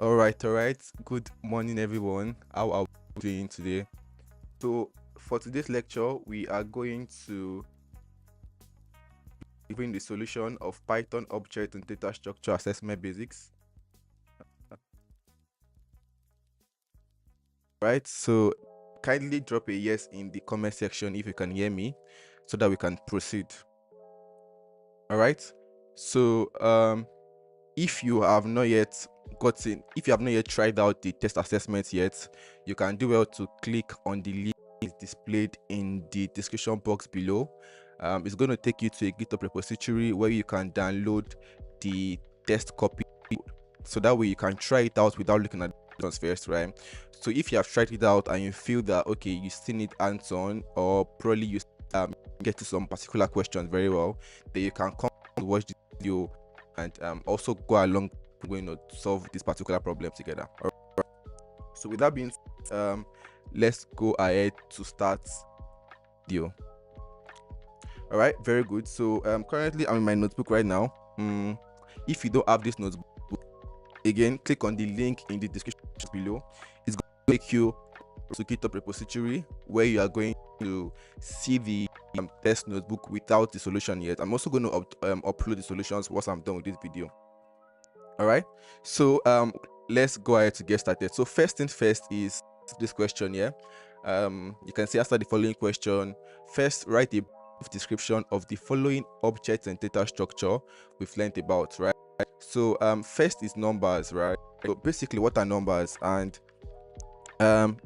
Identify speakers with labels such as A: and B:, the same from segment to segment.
A: All right. Good morning, everyone. How are we doing today? So, for today's lecture, we are going to bring the solution of Python object and data structure assessment basics. Right. So, kindly drop a yes in the comment section if you can hear me, so that we can proceed. All right. So, if you have not yet tried out the test assessment yet, you can do well to click on the link displayed in the description box below. It's going to take you to a GitHub repository where you can download the test copy, so that way you can try it out without looking at the answers first, right? So if you have tried it out and you feel that okay, you still need hands-on, or probably you get to some particular questions very well, then you can come to watch the video and also go along going to solve this particular problem together. All right. So with that being said, let's go ahead to start video. All right, very good. So currently I'm in my notebook right now. If you don't have this notebook, again, click on the link in the description below. It's going to take you to GitHub repository where you are going to see the test notebook without the solution yet. I'm also going to upload the solutions once I'm done with this video. All right, so let's go ahead to get started. So first thing first is this question here. You can see after the following question, first write a brief description of the following objects and data structure we've learned about, right? So first is numbers, right? So basically, what are numbers? And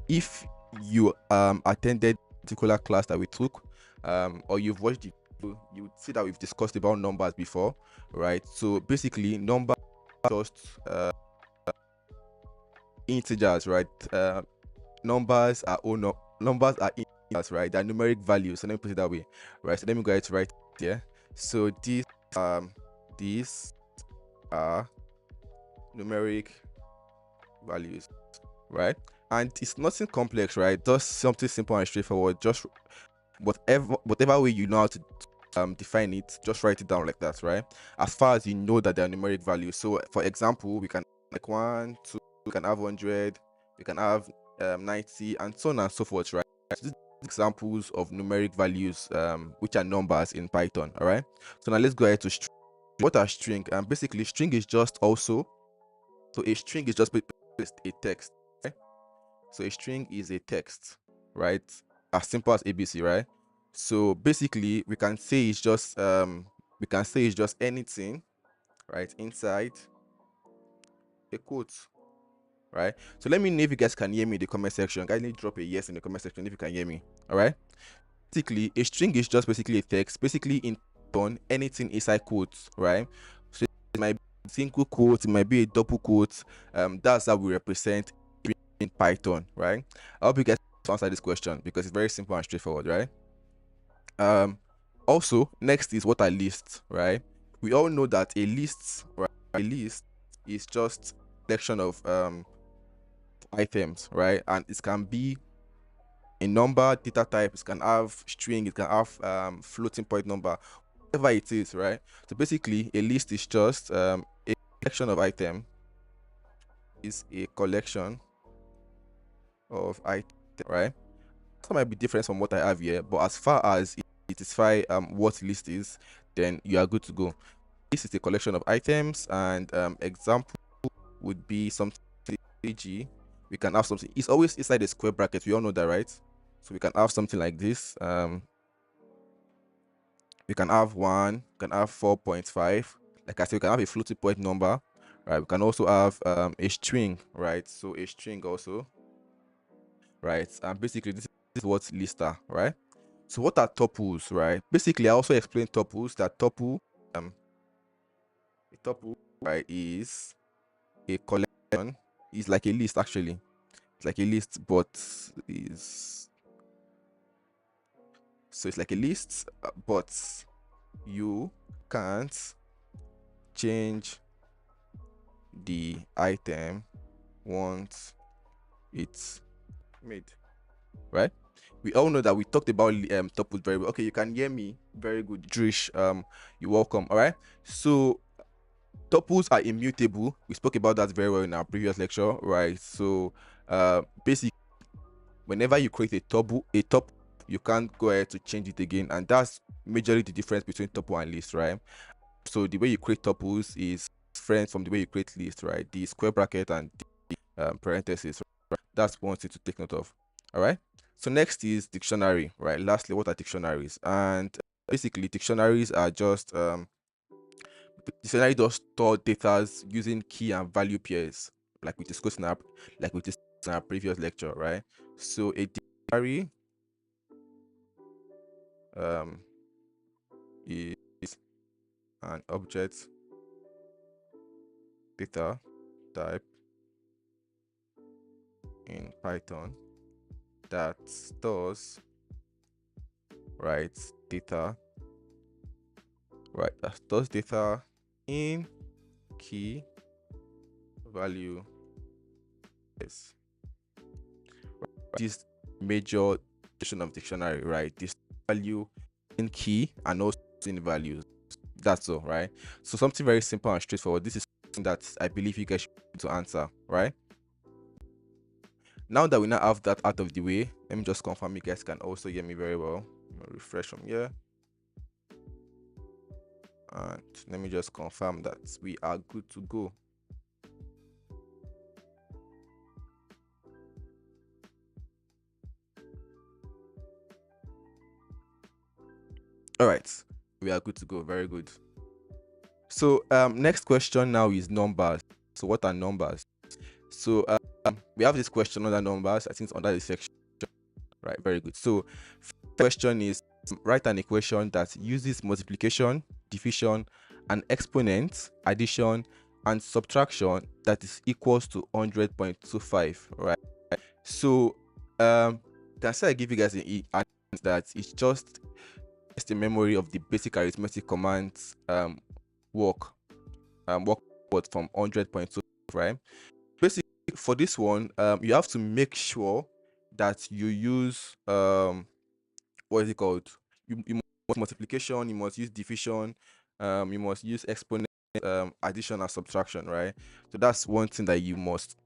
A: if you attended a particular class that we took, or you've watched the video, you would see that we've discussed about numbers before, right? So basically, numbers just integers, right? Numbers are integers, right? They're numeric values. So let me put it that way, right? So let me go ahead to write here. So these are numeric values, right? And it's nothing complex, right? Just something simple and straightforward. Just whatever way you know how to define it, just write it down like that, right? As far as you know that they're numeric values. So for example, we can like 1, 2, we can have 100, we can have 90, and so on and so forth, right? So these are examples of numeric values, which are numbers in Python. All right, so now let's go ahead to string. What are string? Basically, string is just also, so a string is just a text, right? So a string is a text, right? As simple as ABC, right? So basically, we can say it's just anything, right, inside a quote, right? So let me know if you guys can hear me in the comment section. Guys, need to drop a yes in the comment section if you can hear me. All right. Basically, a string is just basically a text. Basically, in Python, anything inside quotes, right? So it might be a single quote, it might be a double quote. That's how we represent in Python, right? I hope you guys answer this question because it's very simple and straightforward, right? Also, next is what are lists, right? We all know that a list, right? A list is just a collection of items, right? And it can be a number, data type, it can have string, it can have floating point number, whatever it is, right? So basically, a list is just a collection of items, is a collection of items, right? That might be different from what I have here, but as far as it satisfy what list is, then you are good to go. This is a collection of items, and example would be something, e.g., we can have something. It's always inside a square bracket. We all know that, right? So we can have something like this. We can have 1, we can have 4.5. Like I said, we can have a floating point number, right? We can also have a string, right? So a string also, right? And basically, this is what lists are, right? So what are tuples, right? Basically, I also explained tuples. That tuple, a tuple, right, is a collection. Is like a list actually. It's like a list, but is so it's like a list, but you can't change the item once it's made, right? We all know that we talked about tuples very well. Okay, you can hear me very good, Drish. You're welcome. All right, so Tuples are immutable. We spoke about that very well in our previous lecture, right? So basically, whenever you create a tuple, you can't go ahead to change it again, and that's majorly the difference between tuple and list, right? So the way you create tuples is different from the way you create list, right? The square bracket and the parentheses, right? That's one thing to take note of. All right. So next is dictionary, right? Lastly, what are dictionaries? And basically, dictionaries are just dictionary does store data using key and value pairs, like we discussed in our previous lecture, right? So a dictionary is an object data type in Python that stores data that stores data in key value pairs. This major definition of dictionary, right? This value in key and also in values. That's all, right? So something very simple and straightforward. This is something that I believe you guys should be able to answer, right? Now that we now have that out of the way, let me just confirm you guys can also hear me very well. Refresh from here. And let me just confirm that we are good to go. All right, we are good to go. Very good. So next question now is numbers. So what are numbers? So we have this question under numbers. I think it's under the section, right? Very good. So question is, write an equation that uses multiplication, division, and exponent, addition, and subtraction that is equals to 100.25, right? So can I give you guys an that it's just a memory of the basic arithmetic commands work from 100.2, right? Basically, for this one, you have to make sure that you use what is it called? You must multiplication, you must use division, you must use exponent, addition and subtraction, right? So that's one thing that you must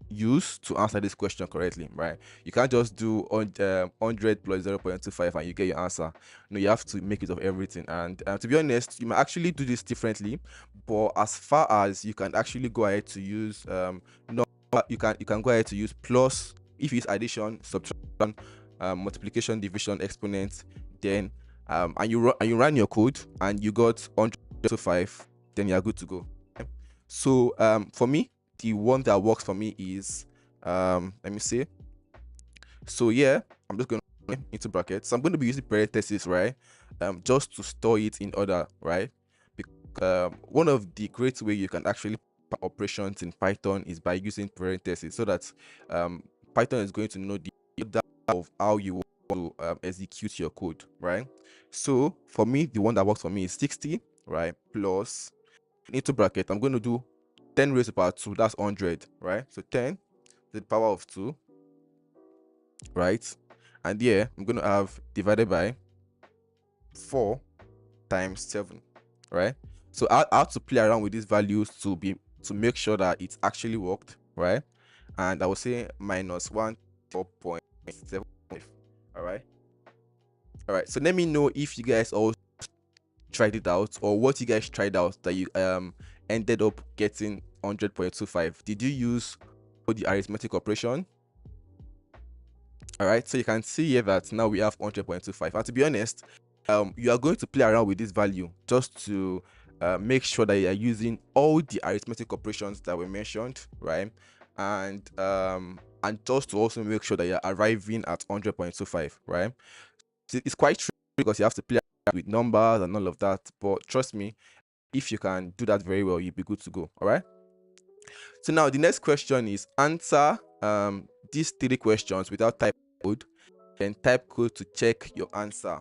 A: use to answer this question correctly, right? You can't just do 100 plus 0.25 and you get your answer. No, you have to make it of everything. And to be honest, you might actually do this differently, but as far as you can actually go ahead to use you can go ahead to use plus if it's addition, subtraction, multiplication, division, exponent, then and you run your code and you got 100.25, then you're good to go. Okay? So for me, the one that works for me is let me see. So yeah, I'm just going to into brackets. So I'm going to be using parentheses, right? Just to store it in order, right? Because one of the great way you can actually operations in Python is by using parentheses, so that Python is going to know the order of how you want to execute your code, right? So for me, the one that works for me is 60, right? Plus into bracket, I'm going to do 10 raised to the power 2, that's 100, right? So 10 to the power of 2, right? And here I'm going to have divided by 4 times 7, right? So I have to play around with these values to make sure that it actually worked, right? And I will say minus 4.75. All right. So let me know if you guys also tried it out, or what you guys tried out that you ended up getting 100.25. Did you use the arithmetic operation? All right, so you can see here that now we have 100.25, and to be honest, you are going to play around with this value just to make sure that you are using all the arithmetic operations that were mentioned, right? And just to also make sure that you're arriving at 100.25, right? It's quite true because you have to play around with numbers and all of that, but trust me, if you can do that very well, you'll be good to go. All right. So now the next question is answer these 3 questions without type code, then type code to check your answer.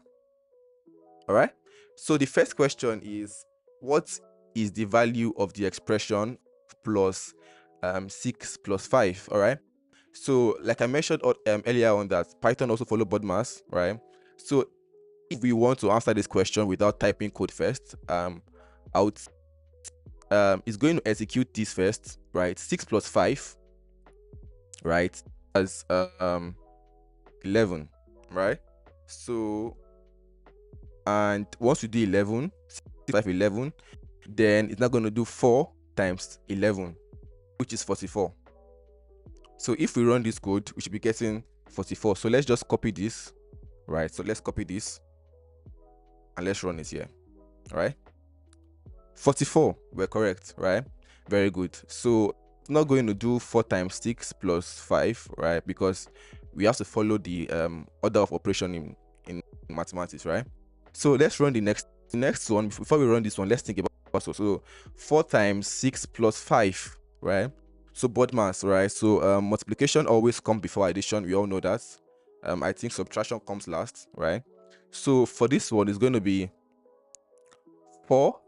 A: All right. So the first question is, what is the value of the expression plus 6 plus 5? All right. So like I mentioned earlier on, that Python also follow BODMAS, right? So if we want to answer this question without typing code first, I would it's going to execute this first, right? 6 plus 5, right, as 11, right? So, and once you do 11, 6 plus 5, 11, then it's not going to do 4 times 11, which is 44. So if we run this code, we should be getting 44. So let's just copy this, right? So let's copy this and let's run it here, all right? 44, we're correct, right? Very good. So it's not going to do 4 times 6 plus 5, right? Because we have to follow the order of operation in mathematics, right? So let's run the next one. Before we run this one, let's think about also. So 4 times 6 plus 5, right? So board mass, right? So multiplication always comes before addition. We all know that. I think subtraction comes last, right? So for this one, it's going to be 4,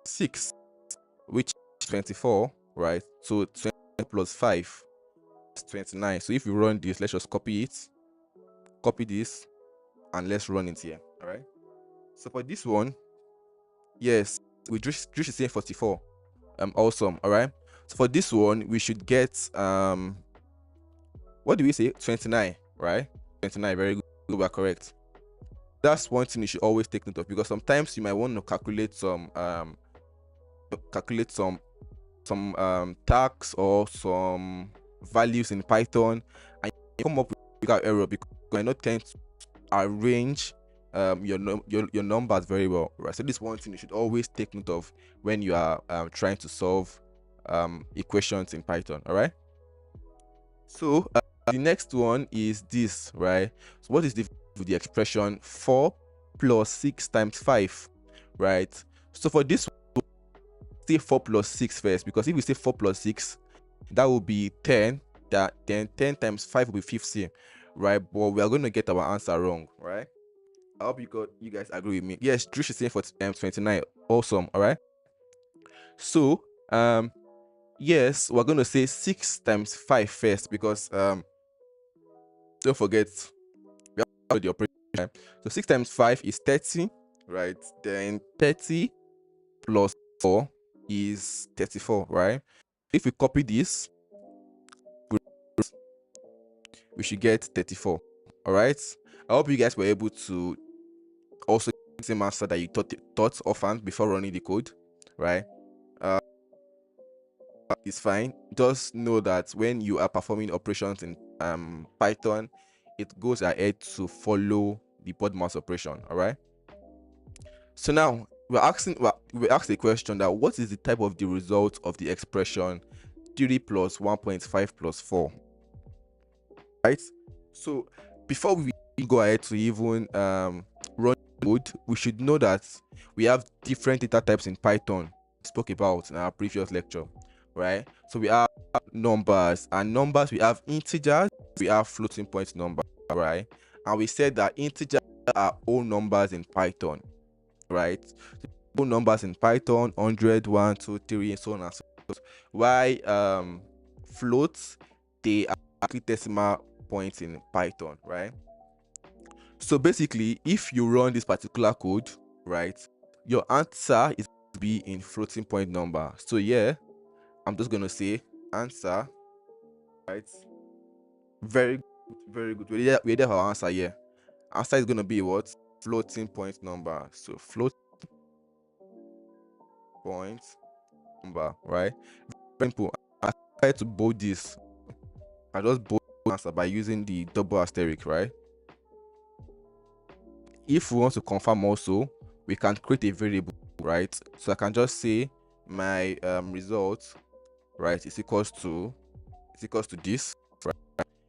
A: 6, which is 24, right? So 20 plus 5 is 29. So if we run this, let's just copy it, copy this, and let's run it here, all right? So for this one, yes, we just saying 44. Awesome, all right? So for this one, we should get what do we say? 29, right? 29, very good. We are correct. That's one thing you should always take note of, because sometimes you might want to calculate some tags or some values in Python, and you come up with an error because you might not tend to arrange your numbers very well, right? So this one thing you should always take note of when you are trying to solve equations in Python, all right? So the next one is this, right? So what is the expression 4 plus 6 times 5, right? So for this, say 4 plus 6 first, because if we say 4 plus 6, that will be 10. Then 10 times 5 will be 50, right? But we are going to get our answer wrong, right? I hope you guys agree with me. Yes, Trish is saying for 29. Awesome, all right? So yes, we're going to say 6 times 5 first, because don't forget we have the operation. So 6 times 5 is 30, right? Then 30 plus 4 is 34, right? If we copy this, we should get 34, all right? I hope you guys were able to also get the same answer that you thought offhand before running the code, right? It's fine. Just know that when you are performing operations in Python, it goes ahead to follow the board mass operation, all right? So now we asked the question that what is the type of the result of the expression 3 plus 1.5 plus 4, right? So before we go ahead to even run code, we should know that we have different data types in Python we spoke about in our previous lecture, right? So we have numbers, and numbers, we have integers, we have floating point number, right? And we said that integers are all numbers in Python, right? So all numbers in Python, 100, 1, 2, 3, and so on and so forth. Why floats, they are actually decimal points in Python, right? So basically, if you run this particular code, right, your answer is going to be in floating point number. So yeah, I'm just going to say answer, right? Very good, very good. We have our answer here. Answer is going to be what? Floating point number. So float point number, right? Very simple. I try to bold this. I just bold answer by using the double asterisk, right? If we want to confirm also, we can create a variable, right? So I can just say my result, right, is equals to this, right?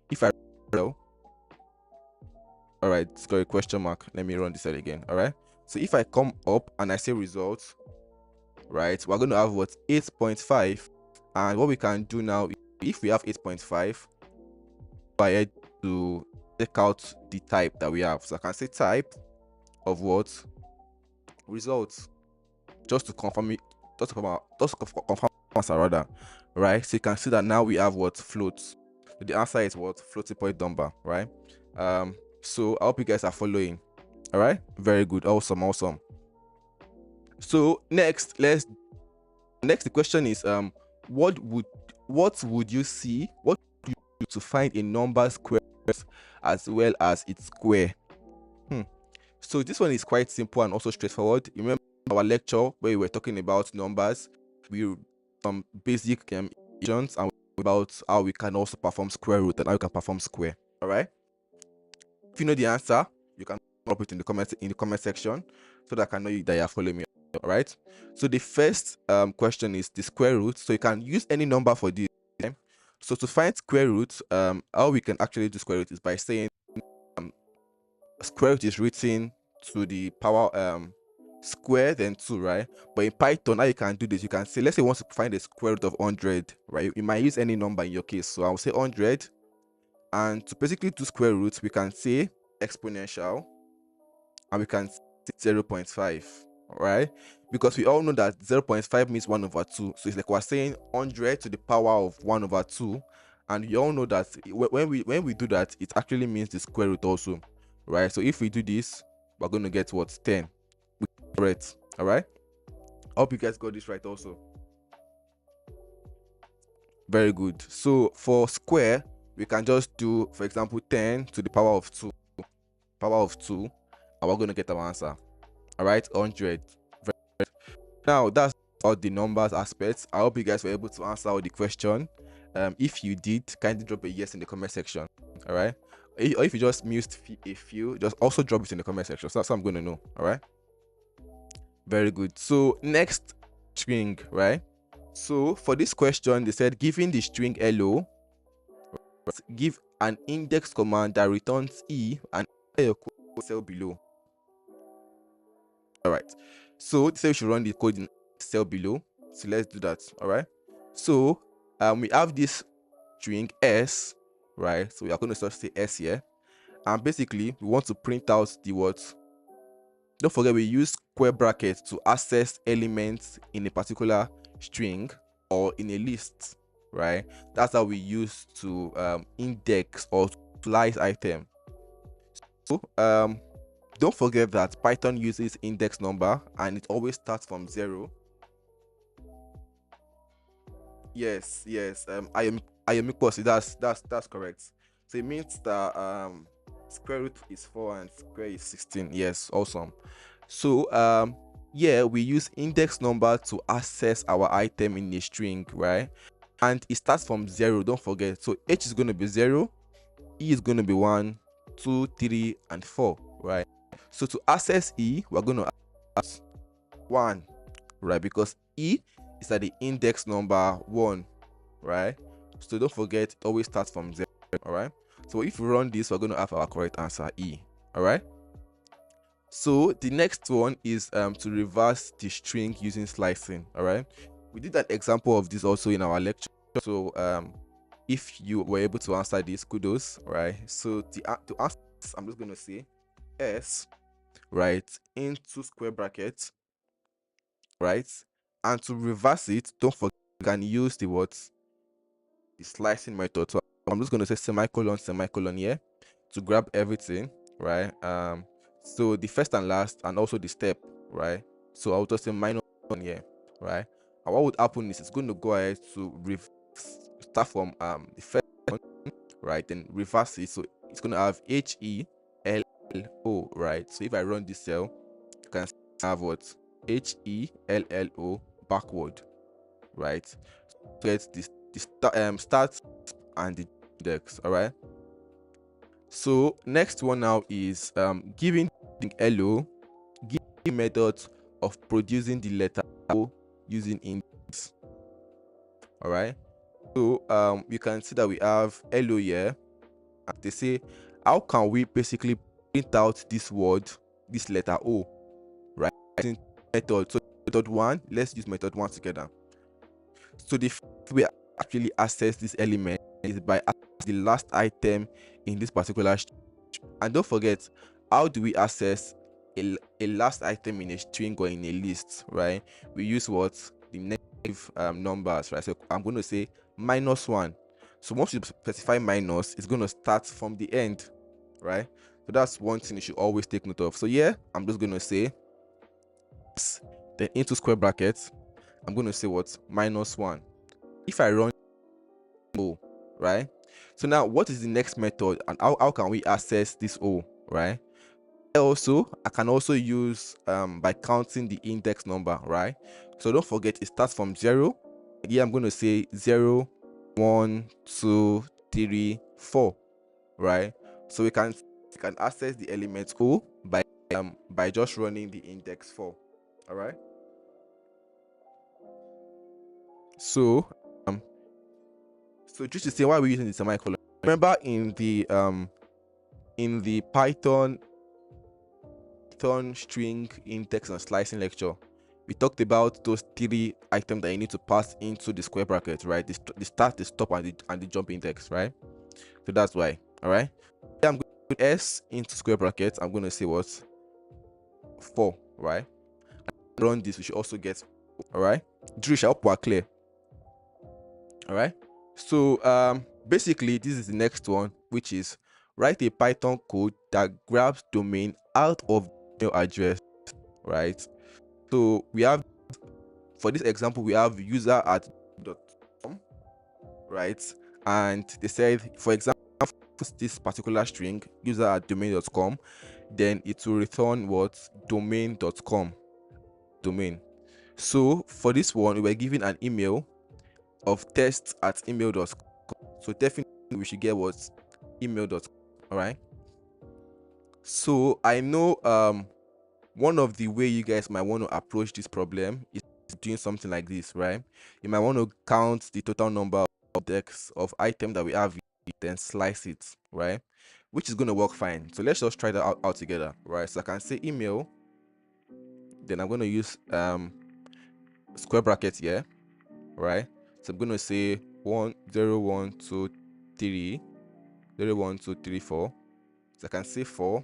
A: If I all right, it's got a question mark. Let me run this out again. All right, so if I come up and I say results, right, we're going to have what? 8.5. And what we can do now, if we have 8.5, go ahead to check out the type that we have. So I can say type of what? Results, just to confirm it, just to confirm answer rather, right? So you can see that now we have what? Floats. So the answer is what? Floating point number, right? So I hope you guys are following. All right, very good, awesome. So next, let's Next, the question is what would you see, what would you do to find a number square as well as its square? So this one is quite simple and also straightforward. You remember our lecture where we were talking about numbers, we some basic equations and about how we can also perform square root and how you can perform square. All right. If you know the answer, you can drop it in the comment section so that I can know that you are following me. All right. So the first question is the square root. So you can use any number for this. Okay? So to find square root, how we can actually do square root is by saying square root is written to the power square then 2, right? But in Python, how you can do this, you can say, let's say you want to find the square root of 100, right? You might use any number in your case. So I'll say 100, and to basically do square roots, we can say exponential, and we can say 0.5, right? Because we all know that 0.5 means 1 over 2. So it's like we're saying 100 to the power of 1 over 2. And you all know that when we do that, it actually means the square root also, right? So if we do this, we're going to get what? 10. Correct. All right. I hope you guys got this right also. Very good. So for square, we can just do, for example, 10 to the power of 2, and we're going to get our answer. All right, 100. Now that's all the numbers aspects. I hope you guys were able to answer all the question. If you did, kindly drop a yes in the comment section. All right, or if you just missed a few, just also drop it in the comment section. So that's what I'm going to know. All right. Very good. So next, string, right? So for this question, they said given the string hello, give an index command that returns e and your code cell below. All right. So they say we should run the code in cell below. So let's do that. All right. So we have this string s, right? So we are going to say s here, and basically we want to print out the words. Don't forget we use square brackets to access elements in a particular string or in a list, right? That's how we use to index or slice item. So don't forget that Python uses index number and it always starts from 0. Yes, I am equal. That's correct. So it means that square root is 4 and square is 16. Yes, awesome. So yeah, we use index number to access our item in a string, right? And it starts from 0, don't forget. So h is going to be 0, e is going to be 1, 2, 3 and 4, right? So to access e, we're going to add 1, right? Because e is at the index number 1, right? So don't forget, it always starts from 0. All right, so if we run this, we're going to have our correct answer, e. All right, so the next one is to reverse the string using slicing. All right, we did an example of this also in our lecture. So if you were able to answer this, kudos. All right, so to answer this, I'm just going to say s, right, into square brackets, right, and to reverse it, don't forget you can use the words the slicing method. So I'm just going to say semicolon here to grab everything, right? So the first and last and also the step, right? So I'll just say minus 1 here, right? And what would happen is it's going to go ahead to start from the first one, right? Then reverse it, so it's going to have HELLO, right? So if I run this cell, you can have what? HELLO backward, right? So get this start and the index. All right, so next one now is giving hello, give methods of producing the letter O using index. All right, so you can see that we have hello here, and they say how can we basically print out this word, this letter O, right? Using method. So method 1, let's use method 1 together. So the way we actually access this element is by the last item in this particular string. And don't forget, how do we access a last item in a string or in a list, right? We use what? The negative numbers, right? So I'm going to say -1. So once you specify minus, it's going to start from the end, right? So that's one thing you should always take note of. So yeah, I'm just going to say then into square brackets, I'm going to say what? -1. If I run O, right? So now what is the next method, and how can we access this O, right? Also, I can also use by counting the index number, right? So don't forget, it starts from 0. Here I'm going to say 0, 1, 2, 3, 4, right? So we can access the element O by just running the index 4. All right. So just to say why we're using the semicolon. Remember in the Python string index and slicing lecture, we talked about those 3 items that you need to pass into the square bracket, right? The start, the stop, and the jump index, right? So that's why. All right. I'm going to put S into square bracket. I'm going to say what? 4, right? Run this, we should also get. All right. Drish, I hope we're clear. All right. So basically, this is the next one, which is write a Python code that grabs domain out of email address, right? So we have, for this example, we have user@.com, right? And they said, for example, this particular string, user@domain.com, then it will return what? Domain.com. Domain. So for this one, we were given an email of test@email.com. So definitely we should get what? Email.com. All right. So I know one of the way you guys might want to approach this problem is doing something like this, right? You might want to count the total number of decks of items that we have, then slice it, right? Which is going to work fine. So let's just try that out together, right? So I can say email, then I'm going to use square brackets here, right? So I'm going to say 1 0 1 2 3 0 1 2 3 4. So I can say 4,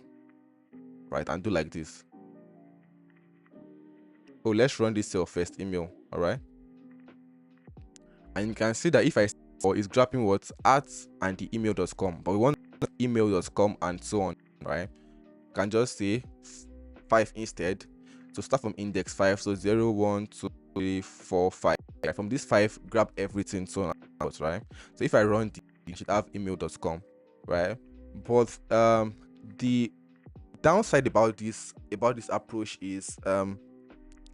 A: right, and do like this. Oh, let's run this cell first, email. All right. And you can see that if I or is grabbing what? At and the email.com, but we want email.com and so on, right? You can just say 5 instead. So start from index 5. So 0 1 2 3 4 5. Right? From this 5, grab everything, so on out, right? So if I run you should have email.com, right? But the downside about this approach is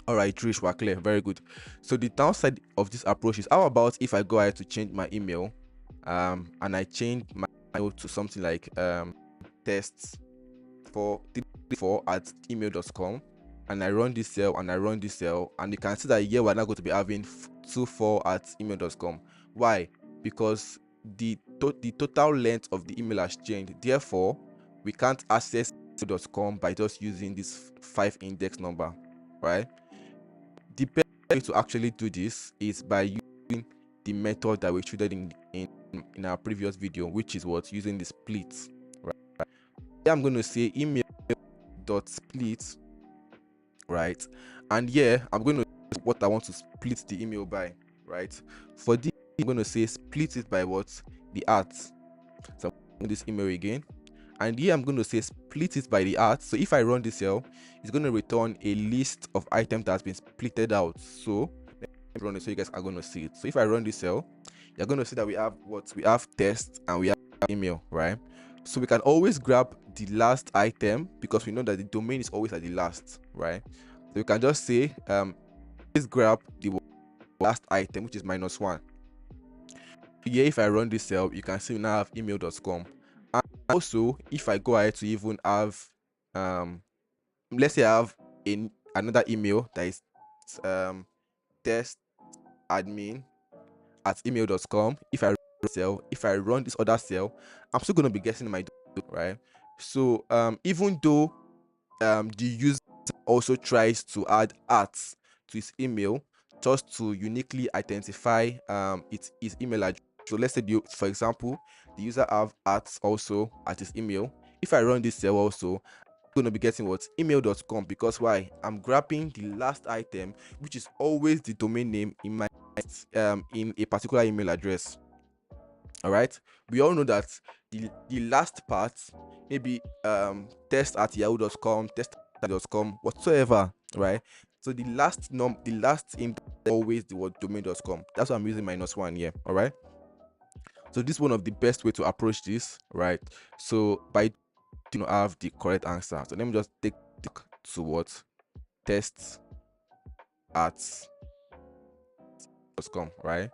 A: all right, Trish, we're clear. Very good. So the downside of this approach is, how about if I go ahead to change my email, and I change my email to something like tests for at email.com, and I run this cell and I run this cell, and you can see that here we're not going to be having 24 at email.com. Why? Because the total length of the email has changed. Therefore, we can't access email.com by just using this 5 index number, right? The best way to actually do this is by using the method that we treated in our previous video, which is what? Using the split, right? Here I'm going to say email.split, right? And here I'm going to say what I want to split the email by, right? For this, I'm going to say split it by what? The at. So I'm going to this email again, and here I'm going to say split it by the at. So if I run this cell, it's going to return a list of items that has been splitted out. So let me run it so you guys are going to see it. So if I run this cell, you're going to see that we have what? We have test and we have email, right? So we can always grab the last item because we know that the domain is always at the last, right? So we can just say please grab the last item, which is -1. Here, if I run this cell, you can see we now have email.com. And also, if I go ahead to even have let's say I have another email that is testadmin@email.com. If I run this other cell, I'm still going to be getting my domain, right? So even though the user also tries to add @ to his email just to uniquely identify his email address. So let's say for example, the user have @ also at his email. If I run this cell also, I'm going to be getting what? Email.com, because why? I'm grabbing the last item, which is always the domain name in my in a particular email address. All right, we all know that the last part, maybe test@yahoo.com, test.com, whatsoever, right? So the last in always the word domain.com. That's why I'm using -1 here. All right. So this is one of the best way to approach this, right? So by have the correct answer. So let me just take to what test at .com, right?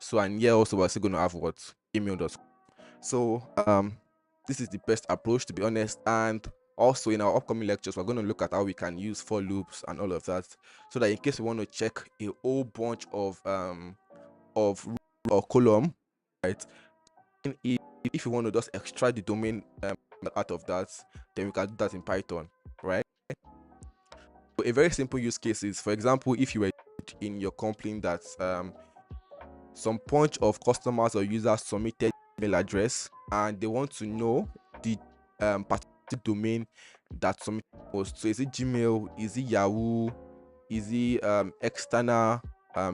A: So and here also we're still going to have what email.com. So this is the best approach, to be honest. And also in our upcoming lectures, we're going to look at how we can use for loops and all of that, so that in case we want to check a whole bunch of or column, right? And if you want to just extract the domain out of that, then we can do that in Python, right? So a very simple use case is, for example, if you were in your company that some bunch of customers or users submitted email address and they want to know the particular domain that submitted was. So is it Gmail, is it Yahoo, is it external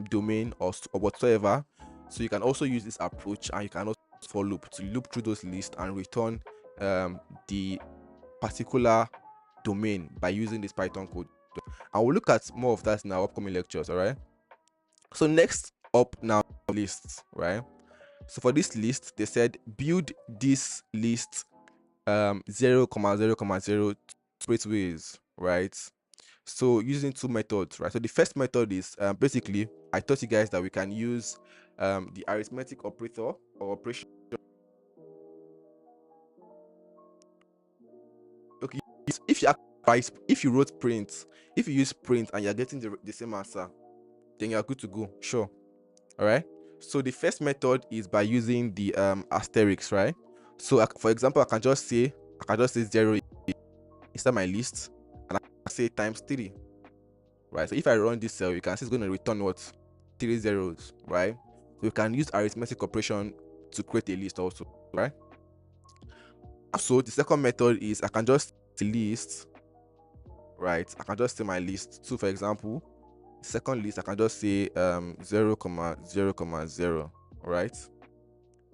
A: domain or whatsoever? So you can also use this approach, and you can also use for loop to loop through those lists and return the particular domain by using this Python code. And we'll look at more of that in our upcoming lectures. All right. So next up now, lists, right? So for this list, they said build this list 0,0,0 separate ways, right? So using two methods, right? So the first method is basically, I taught you guys that we can use the arithmetic operator or operation. Okay, if you wrote print, if you use print and you're getting the same answer, then you're good to go. Sure. All right. So the first method is by using the asterisk, right? So for example, I can just say 0 inside my list, and I can say times 3, right? So if I run this cell, you can see it's going to return what 3 zeros, right? So you can use arithmetic operation to create a list also, right? So the second method is I can just list, right? I can just say my list. So for example, second list, I can just say 0, 0, 0, right?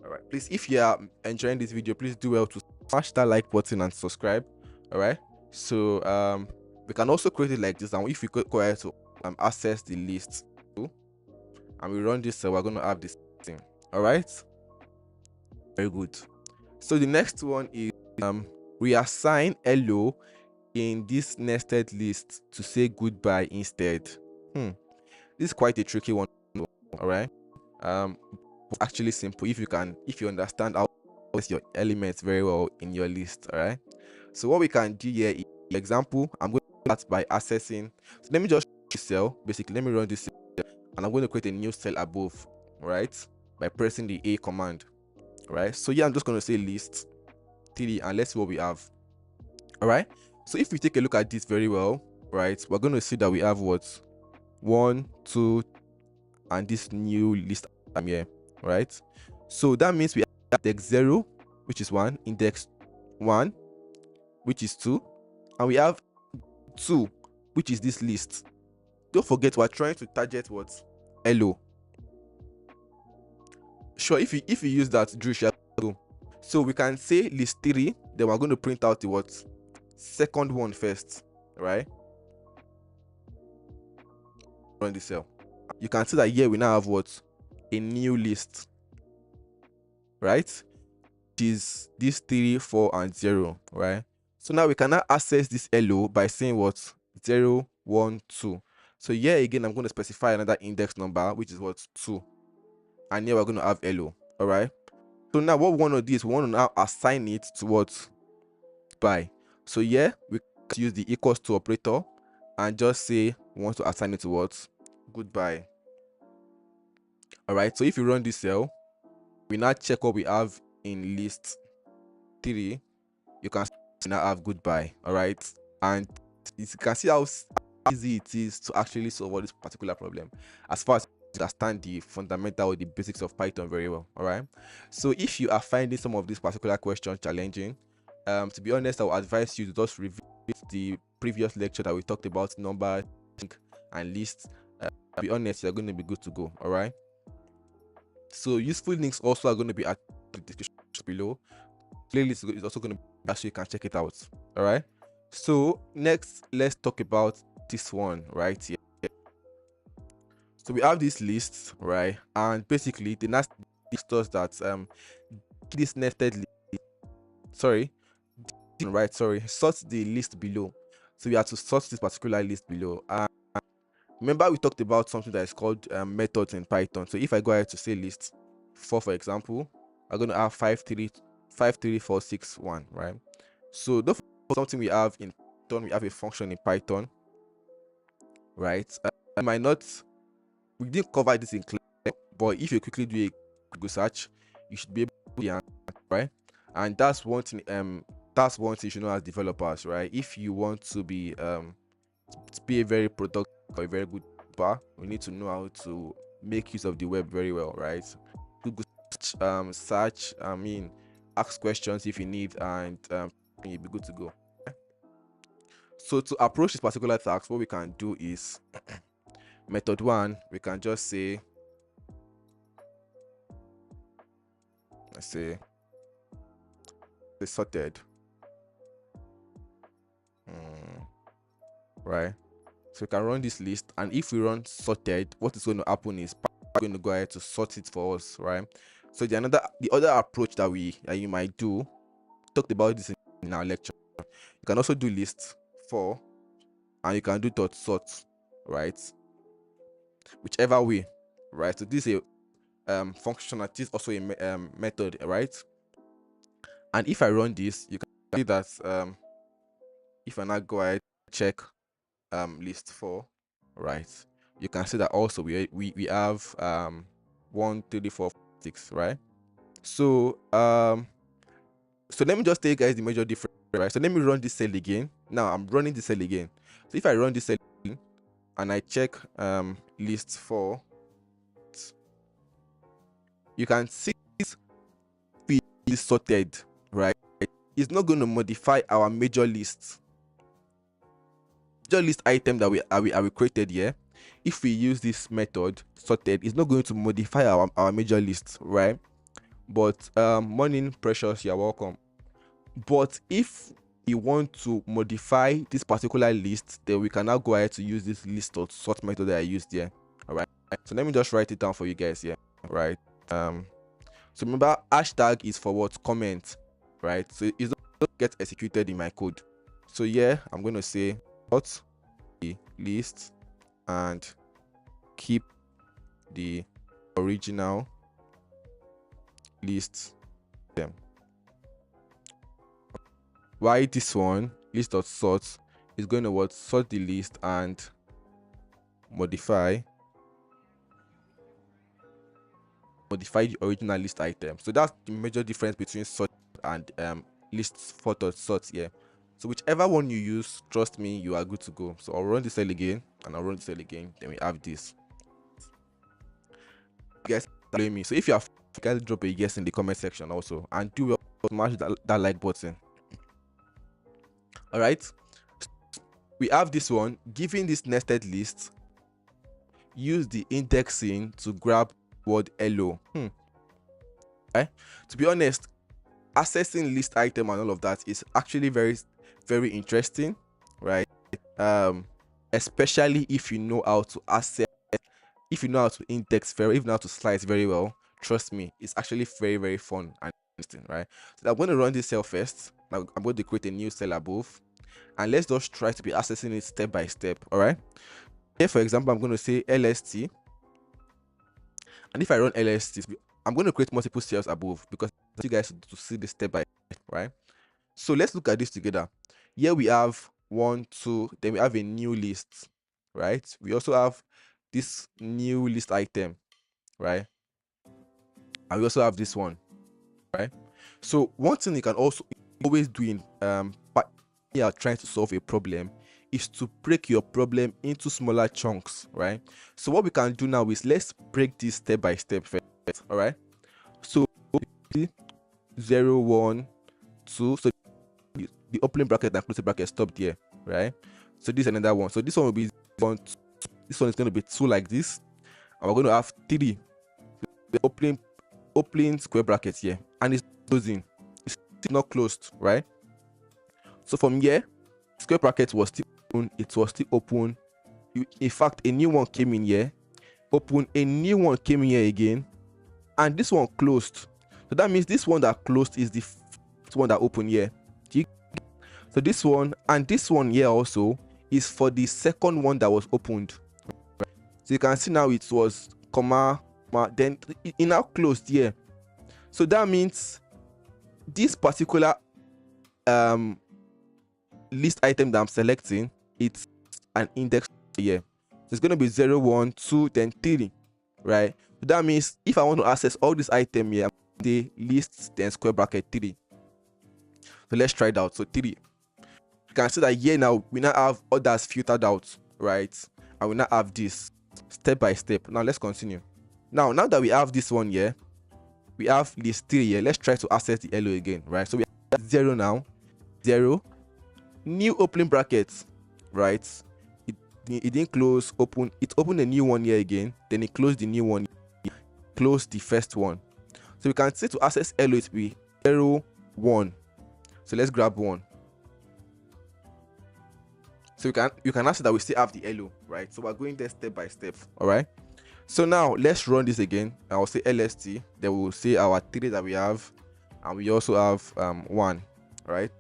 A: All right, please, if you are enjoying this video, please do well to smash that like button and subscribe. All right, so we can also create it like this, and if we go ahead to access the list and we run this, so we're going to have this thing. All right, very good. So the next one is reassign hello in this nested list to say goodbye instead. This is quite a tricky one. All right, actually simple if you understand how to use your elements very well in your list. All right, so what we can do here is, example, I'm going to start by accessing. So let me just cell, basically let me run this cell, and I'm going to create a new cell above, right, by pressing the A command. Right, so yeah, I'm just going to say list 3 and let's see what we have. All right, so if we take a look at this very well, right, we're going to see that we have what 1, 2, and this new list here, right? So that means we have index 0, which is 1, index 1, which is 2, and we have 2, which is this list. Don't forget, we're trying to target what hello. Sure, if you use that, Drew, so we can say list 3, then we're going to print out the what second one first, right? Run the cell. You can see that here we now have what a new list, right? Which is this 3, 4, and 0, right? So now we can now access this hello by saying what 0, 1, 2. So here again, I'm going to specify another index number, which is what 2, and here we're going to have hello. All right. So now what we want to do is we want to now assign it to what by. So here we can use the equals to operator and just say we want to assign it to what goodbye. All right. So if you run this cell, we now check what we have in list 3. You can now have goodbye. All right, and you can see how easy it is to actually solve all this particular problem as far as you understand the fundamental or the basics of Python very well. All right, so if you are finding some of these particular questions challenging, to be honest, I would advise you to just review the previous lecture that we talked about number and lists. To be honest, you're going to be good to go. All right, so useful links also are going to be at the description below. Playlist is also going to be, so you can check it out. All right, so next let's talk about this one right here. So we have this list, right? And basically the next list does that this nested list, sorry, sort the list below. So we have to sort this particular list below. Remember we talked about something that is called methods in Python. So if I go ahead to say list 4, for example, I'm going to have 53461, right? So don't forget something we have in Python. We have a function in Python, right? We didn't cover this in class, but if you quickly do a Google search, you should be able to see the answer, right? And that's one thing you should know as developers, right? If you want to be a very productive or a very good developer, we need to know how to make use of the web very well, right? Google search, ask questions if you need, and you'll be good to go. So to approach this particular task, what we can do is method 1, we can just say, let's say the sorted, right? So we can run this list, and if we run sorted, what is going to happen is we're going to go ahead to sort it for us, right? So the other approach that you might do, talked about this in our lecture. You can also do list for, and you can do dot sort, right? Whichever way, right? So this is a function that is also a method, right? And if I run this, you can see that if I now go ahead check list 4, right, you can see that also we have 1 2 3 4 6, right? So so let me just tell you guys the major difference, right? So let me run this cell again. Now I'm running this cell again. So if I run this cell again and I check list 4, you can see this is sorted, right? It's not going to modify our major list item that we created here. If we use this method sorted, it's not going to modify our major list, right? But morning Precious, you're welcome. But if we want to modify this particular list, then we can now go ahead to use this list or sort method that I used here. All right, so let me just write it down for you guys here, right? So remember, hashtag is for what? Comment, right? So it's not get executed in my code. So yeah, I'm going to say what the list and keep the original list them. Why this one list.sort is going to sort the list and modify the original list item. So that's the major difference between sort and list4.sort here. So whichever one you use, trust me, you are good to go. So I'll run this cell again and I'll run this cell again. Then we have this. You guys blame me. So if you have, you guys drop a yes in the comment section also, and do well, smash that like button. All right. We have this one. Given this nested list, use the indexing to grab word hello. Right? To be honest, accessing list item and all of that is actually very, very interesting, right? Especially if you know how to access, if you know how to index if you know how to slice very well. Trust me, it's actually very, very fun and interesting, right? So I'm going to run this cell first. Now I'm going to create a new cell above, and let's just try to be accessing it step by step. All right. Here, for example, I'm going to say LST, and if I run LST, I'm going to create multiple cells above because I want you guys to see this step by step, right? So let's look at this together. Here we have 1 2, then we have a new list, right? We also have this new list item, right? And we also have this one, right? So one thing you can also always do in you are trying to solve a problem is to break your problem into smaller chunks, right? So what we can do now is let's break this step by step first. All right, so 0 1 2, so the opening bracket and closing bracket stopped here, right? So this is another one. So this one will be 1 2, this one is going to be 2 like this, and we're going to have 3, the opening square bracket here, and it's closing, it's not closed, right? So from here, square bracket was still open, it was still open, in fact, a new one came in here, open, a new one came in here again, and this one closed. So that means this one that closed is the first one that opened here. So this one and this one here also is for the second one that was opened. So you can see now it was comma, then it now closed here. So that means this particular list item that I'm selecting, it's an index here. So it's going to be 0, 1, 2, then 3, right? So that means if I want to access all this item here, the list then square bracket 3. So let's try it out. So 3. You can see that here now we now have others filtered out, right? And we now have this step by step. Now let's continue. Now that we have this one here, we have list 3 here. Let's try to access the LO again, right? So we have 0 now, 0, new opening brackets, right? It didn't close, open, it opened a new one here again, then it closed the new one, closed the first one. So we can say to access LO it will be 0, 1. So let's grab 1. So you can answer that we still have the LO, right? So we're going there step by step. All right. So now let's run this again. I'll say LST. Then we'll say our 3 that we have, and we also have 1, right?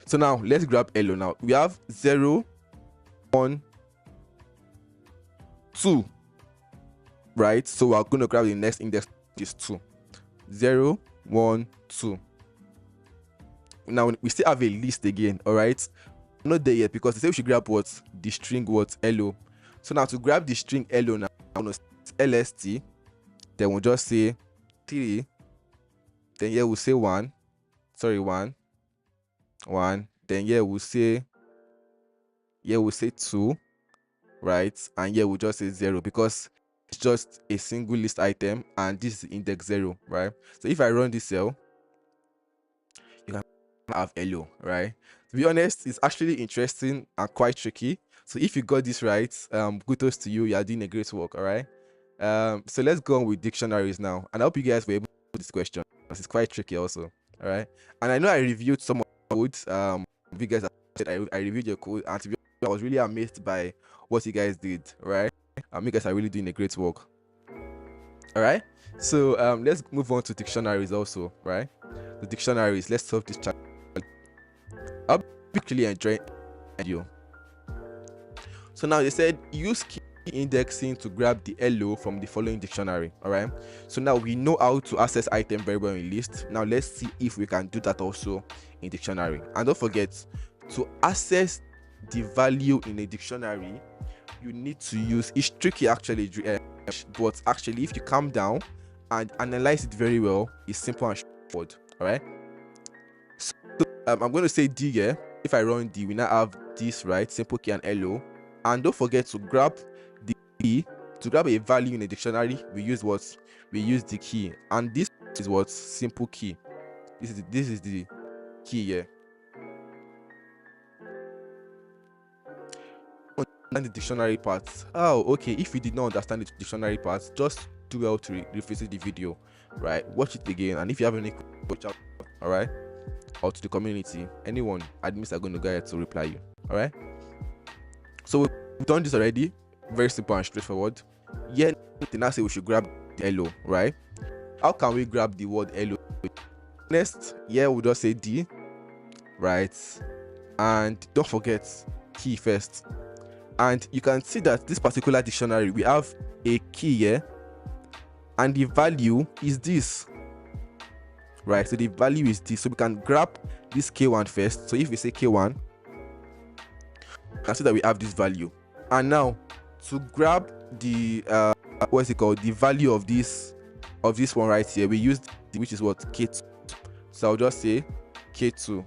A: So now let's grab LO. Now we have 0, 1, 2, right? So we're going to grab the next index, which is 2. 0, 1, 2. Now we still have a list again, all right? Not there yet because they say we should grab what? The string what? LO. So now to grab the string LO now, I'm going to LST, then we'll just say 3, then here we'll say 1, sorry, 1, then here we'll say 2, right? And here we'll just say 0 because it's just a single list item and this is index 0, right? So if I run this cell, you can have LO, right? To be honest, it's actually interesting and quite tricky. So if you got this right, kudos to you. You are doing a great work, all right? So let's go on with dictionaries now. And I hope you guys were able to do this question because it's quite tricky also, all right? And I know I reviewed some of the codes. You guys said I reviewed your code, and to be honest, I was really amazed by what you guys did, right? You guys are really doing a great work. All right. So let's move on to dictionaries also, right? The dictionaries. Let's solve this challenge. I'll be actually enjoying you. So now they said use key indexing to grab the LO from the following dictionary. All right. So now we know how to access item very well in list. Now let's see if we can do that also in dictionary. And don't forget to access the value in a dictionary. You need to use. It's tricky actually, but actually, if you calm down and analyze it very well, it's simple and straightforward. All right. So I'm going to say D here. If I run D, we now have this, right? Simple key and LO. And don't forget to grab the key. To grab a value in a dictionary, we use what? We use the key. And this is what? Simple key. This is the key here. And the dictionary part. Oh, okay. If you did not understand the dictionary part, just do well to revisit the video, right? Watch it again. And if you have any questions, all right, or to the community, anyone, admins are going to go ahead to reply you. All right. So we've done this already. Very simple and straightforward. Yeah, they now say we should grab the LO, right? How can we grab the word LO? Next, yeah, we'll just say D, right? And don't forget key first. And you can see that this particular dictionary, we have a key here, and the value is this, right? So the value is this. So we can grab this K1 first. So if we say K1, you can see that we have this value. And now to grab the what's it called, the value of this one right here, we use which is what? K2. So I'll just say K2,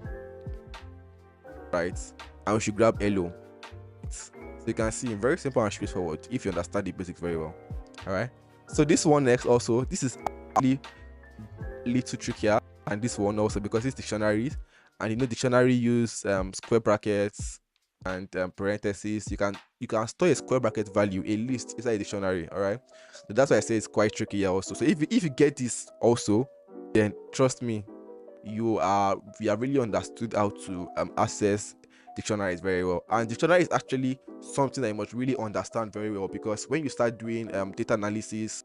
A: right? And we should grab LO. So you can see, very simple and straightforward if you understand the basics very well. All right. So this one next also, this is actually a little trickier, and this one also because it's dictionaries, and you know dictionary use square brackets and parentheses. You can store a square bracket value, a list inside a dictionary. All right. So that's why I say it's quite tricky here also. So if you get this also, then trust me, we have really understood how to access dictionaries very well. And dictionary is actually something that you must really understand very well, because when you start doing data analysis,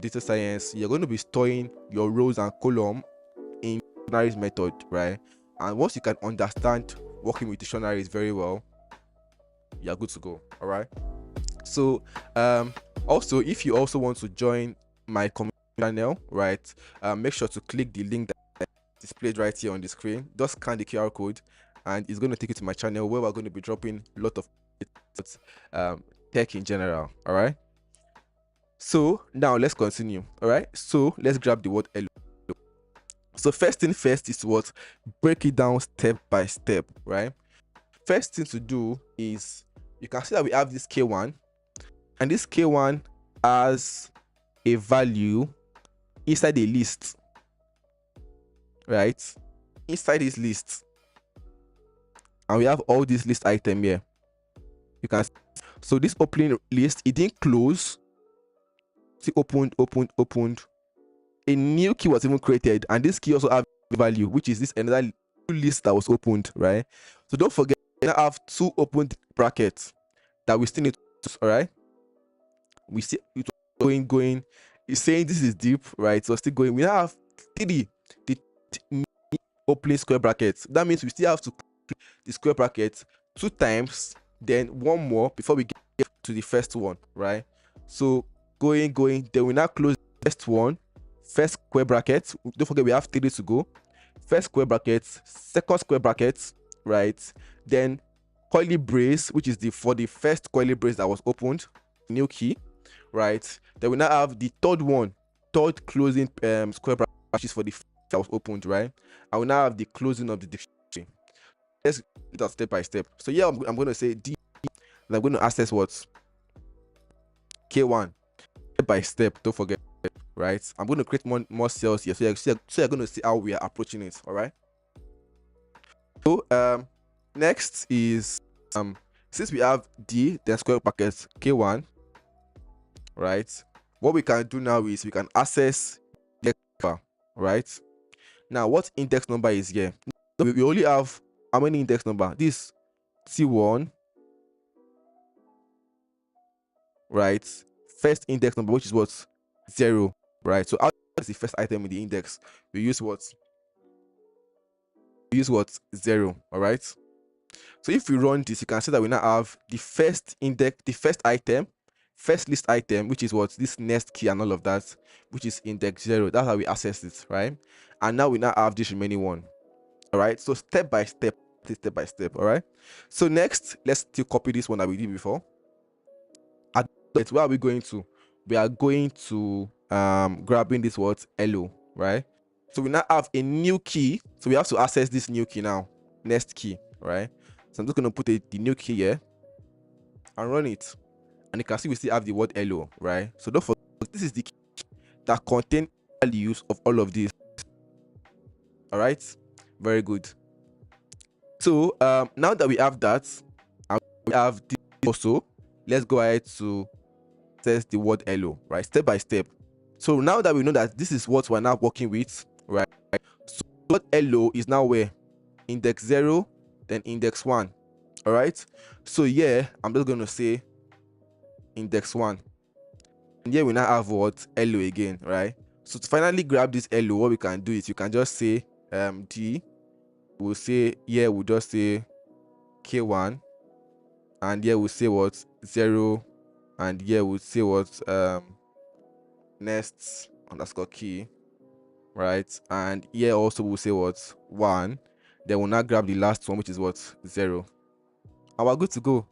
A: data science, you're going to be storing your rows and column in dictionaries method, right? And once you can understand working with dictionaries very well, you're good to go. All right. So also, if you also want to join my community channel, right, make sure to click the link that displayed right here on the screen. Just scan the QR code and it's going to take you to my channel, where we're going to be dropping a lot of tech in general. All right. So now let's continue. All right. So let's grab the word hello. So first thing first is what? Break it down step by step, right? First thing to do is, you can see that we have this K1, and this K1 has a value inside a list, right? Inside this list, and we have all these list item here. You can see. So this opening list, it didn't close. See, opened. A new key was even created, and this key also have a value, which is this another list that was opened, right? So don't forget, we now have two opened brackets that we still need to use. All right, we see it going. It's saying this is deep, right? So still going. We now have the opening square brackets. That means we still have to click the square bracket 2 times, then one more before we get to the first one, right? So going, then we now close the first one, first square bracket. Don't forget, we have 3 to go. First square bracket, second square bracket, right? Then curly brace, which is for the first curly brace that was opened, new key, right? Then we now have the third closing square bracket, which is for the that was opened, right? And we now have the closing of the dictionary. Let's do that step by step. So yeah, I'm going to say D, and I'm going to access what? K1 step by step. Don't forget, right? I'm going to create more cells here, so you're going to see how we are approaching it. All right. So next is since we have D, then square bracket K1, right? What we can do now is we can access the number, right? Now, what index number is here? We only have how many index number? This T1, right? First index number, which is what? 0, right? So out is the first item in the index. We use what? 0. All right. So if we run this, you can see that we now have the first index, the first item, first list item, which is what? This next key and all of that, which is index 0. That's how we access it, right? And now we now have this remaining one. All right. So step by step. All right. So next, let's still copy this one that we did before. Where are we going to? We are going to grabbing this word hello, right? So we now have a new key, so we have to access this new key now, next key, right? So I'm just going to put the new key here and run it, and you can see we still have the word hello, right? So don't forget, this is the key that contains values of all of these. All right, very good. So now that we have that, and we have this also, let's go ahead to access the word hello, right? Step by step. So now that we know that this is what we're now working with, right? So word hello is now where? Index 0, then index 1. All right. So yeah, I'm just going to say index 1. And here we now have what? Hello again, right? So to finally grab this hello, what we can do is you can just say D. We'll say here, we'll just say K1, and here we'll say what? 0, and here we'll say what? Next underscore key, right? And here also we'll say what? 1. Then we'll now grab the last one, which is what? 0, and we're good to go.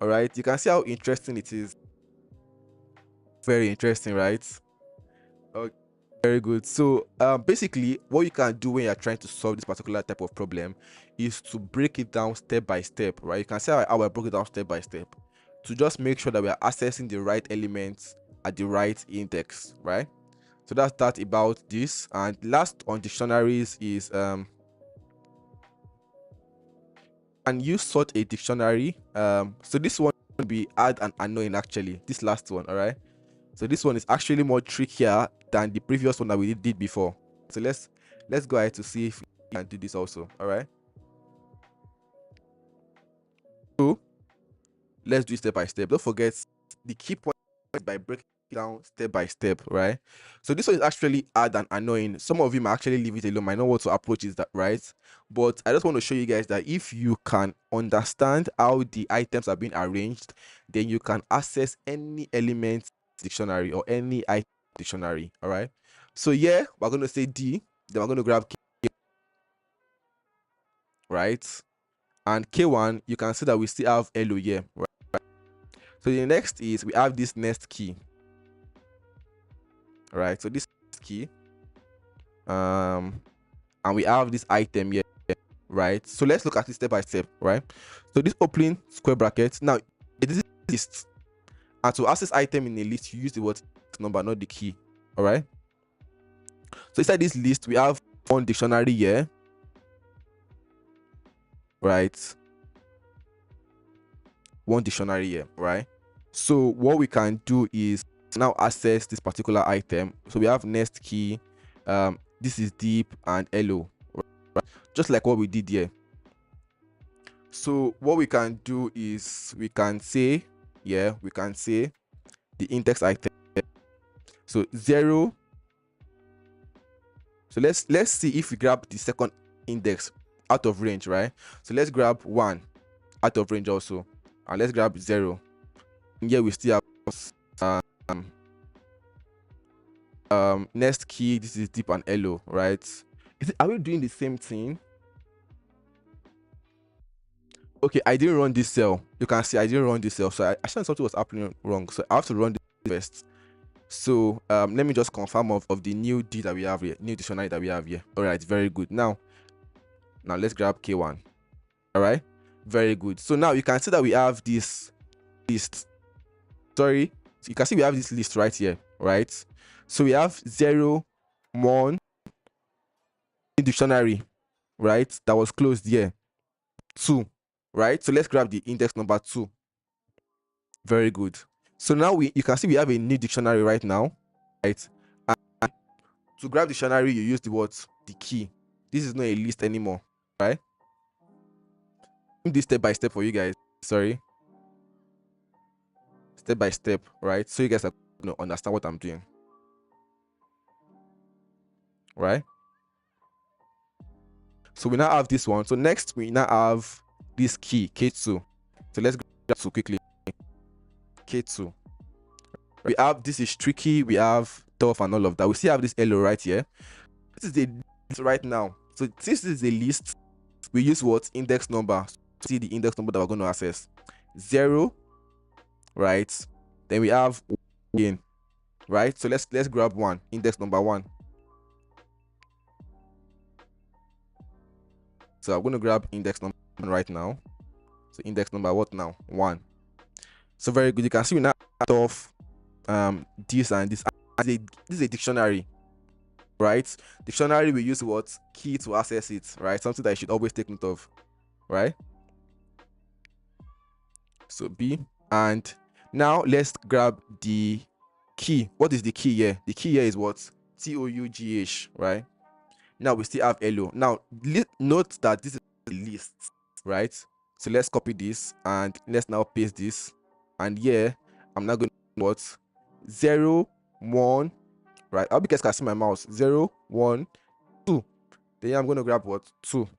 A: All right, you can see how interesting it is. Very interesting, right? Okay, very good. So basically, what you can do when you're trying to solve this particular type of problem is to break it down step by step, right? You can see how I broke it down step by step to just make sure that we are accessing the right elements at the right index, right? So that's that about this. And last on dictionaries is can you sort a dictionary? So this one will be add and unknown, actually, this last one. All right, so this one is actually more trickier than the previous one that we did before. So let's go ahead to see if we can do this also. All right, So let's do it step by step. Don't forget the key point by breaking it down step by step, right? So this one is actually hard and annoying. Some of you might actually leave it alone, might not want to approach it, that right? But I just want to show you guys that if you can understand how the items are being arranged, then you can access any element dictionary or any item dictionary. All right. So yeah, we're going to say D, then we're going to grab K, right? And K1, you can see that we still have LO here, right? So the next is we have this next key, right? So this key, and we have this item here, right? So let's look at it step by step, right? So this opening square bracket, now it is a list, and to access item in a list, you use the word number, not the key. All right. So inside this list, we have one dictionary here, right? One dictionary here, right? So what we can do is now access this particular item. So we have next key, this is deep and LO, right? Just like what we did here. So what we can do is we can say, yeah, we can say the index item. So 0. So let's see if we grab the second index out of range, right? So let's grab 1 out of range also, and let's grab 0. And here we still have next key, this is deep and LO, right? Are we doing the same thing? Okay, I didn't run this cell. You can see I didn't run this cell, so I thought something was happening wrong, so I have to run this first. So let me just confirm of the new D that we have here, new dictionary that we have here. All right, very good. Now let's grab K1. All right, very good. So now you can see that we have this list. Sorry, so you can see we have this list right here, right? So we have 0, 1 dictionary, right? That was closed here. 2, right? So let's grab the index number 2. Very good. So now you can see we have a new dictionary right now, right? And to grab dictionary, you use the key. This is not a list anymore, right? This step by step for you guys. Sorry, step by step, right? So you guys are going to understand what I'm doing, right? So we now have this one. So next we now have this key K2. So let's grab 2 quickly. K2. We have this is tricky. We have tough and all of that. We still have this LO right here. This is the list right now. So since this is a list, we use what index number. So see the index number that we're going to access. 0, right? Then we have 1 again, right? So let's grab 1, index number 1. So I'm going to grab index number 1 right now. So index number what now? 1. So very good. You can see we now start off this and this. This is a dictionary, right? Dictionary, we use what key to access it, right? Something that you should always take note of, right? So B, and now let's grab the key. What is the key here? The key here is what? TOUGH, right? Now we still have LO. Now note that this is a list, right? So let's copy this and let's now paste this. And here I'm now going to what? 0, 1, right? I hope you guys can see my mouse. 0, 1, 2. Then I'm going to grab what? 2.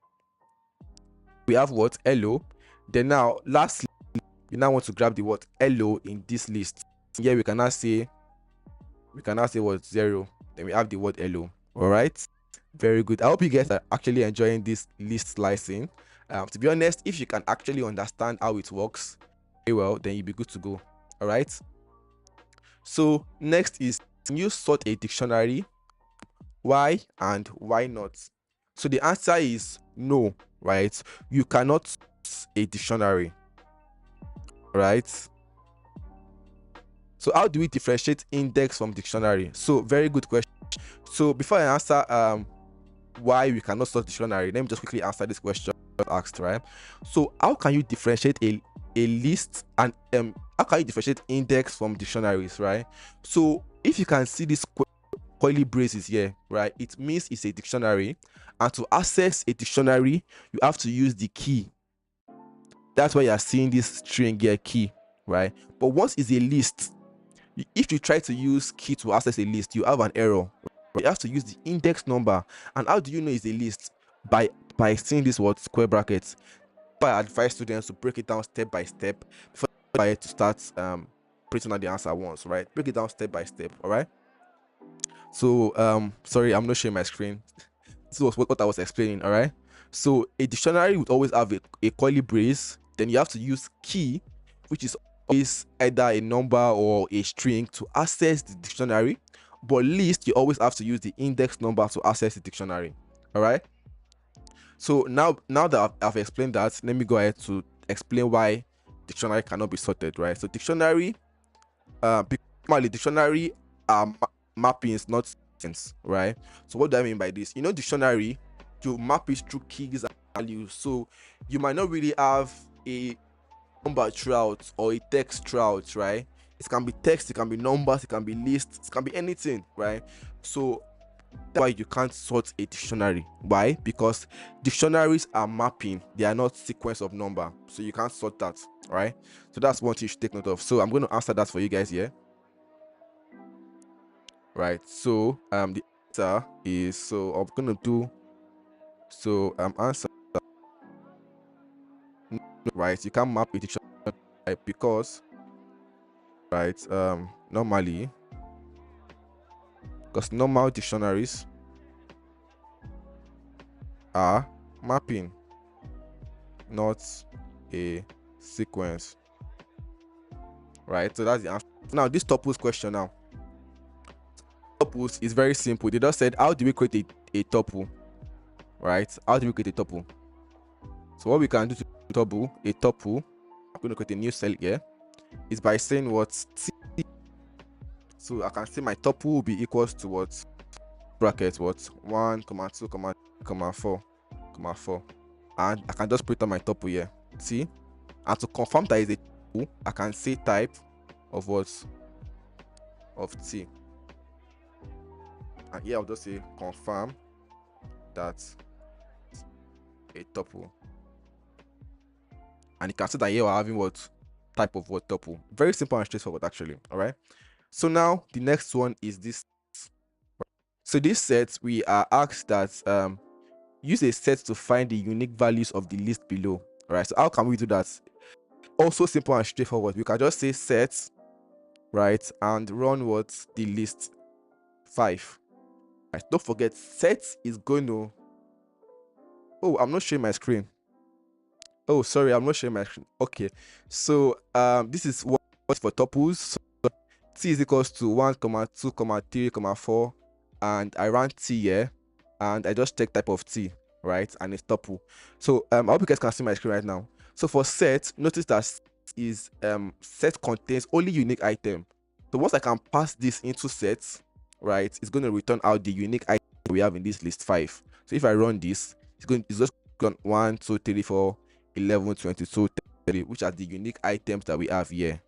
A: We have what? LO. Then now lastly, we now want to grab the what? LO in this list. Here we can now say what? 0. Then we have the word LO. All right, very good. I hope you guys are actually enjoying this list slicing. To be honest, if you can actually understand how it works very well, then you'll be good to go. All right, so next is, can you sort a dictionary? Why and why not? So the answer is no, right? You cannot sort a dictionary, right? So how do we differentiate index from dictionary? So very good question. So before I answer why we cannot sort dictionary, let me just quickly answer this question asked, right? So how can you differentiate a list and how can you differentiate index from dictionaries, right? So if you can see this curly braces here, right, it means it's a dictionary, and to access a dictionary you have to use the key. That's why you are seeing this string here, key, right? But once it's a list, if you try to use key to access a list, you have an error. You have to use the index number. And how do you know it's a list? By seeing this word square brackets. I advise students to break it down step by step before to start printing out the answer once, right? Break it down step by step, all right? So sorry, I'm not sharing my screen. This was what I was explaining, all right? So a dictionary would always have a curly brace. Then you have to use key, which is always either a number or a string to access the dictionary. But list, you always have to use the index number to access the dictionary, all right? So now that I've explained that, let me go ahead to explain why dictionary cannot be sorted, right? So dictionary, normally dictionary are mappings, not sense, right? So what do I mean by this? Dictionary, you map it through keys and values. So you might not really have a number throughout or a text throughout, right? It can be text, it can be numbers, it can be lists, it can be anything, right? So that's why you can't sort a dictionary. Why? Because dictionaries are mapping, they are not sequence of number, so you can't sort that, right? So that's one thing you should take note of. So I'm going to answer that for you guys here, right? So the answer is, so I'm going to do, so answer, right? You can't map a dictionary, right? Because, right, normally, because normal dictionaries are mapping, not a sequence, right? So that's the answer. Now this tuples question, now tuples is very simple. They just said, how do we create a tuple, right? How do we create a tuple? So what we can do to a tuple, I'm going to create a new cell here, is by saying what t. So I can say my tuple will be equals to what, bracket, what, 1, 2, 4, 4, and I can just put on my tuple here, t. And to confirm that is a tuple, I can say type of what, of t. And here I'll just say confirm that a tuple. And you can see that here we're having what type of what, tuple. Very simple and straightforward, actually. All right. So now the next one is this. So this set, we are asked that use a set to find the unique values of the list below. All right. So how can we do that? Also simple and straightforward. We can just say set, right, and run what, the list 5. Right. Don't forget, set is going to. Oh, I'm not showing my screen. Oh, sorry, I'm not showing my screen. Okay, so this is what for tuples. So t is equals to 1, 2, 3, 4, and I ran t here, and I just check type of t, right, and it's tuple. So I hope you guys can see my screen right now. So for set, notice that set contains only unique item. So once I can pass this into sets, right, it's going to return out the unique item we have in this list 5. So if I run this, it's just going 1, 2, 3, 4, 11, 22, 30, which are the unique items that we have here.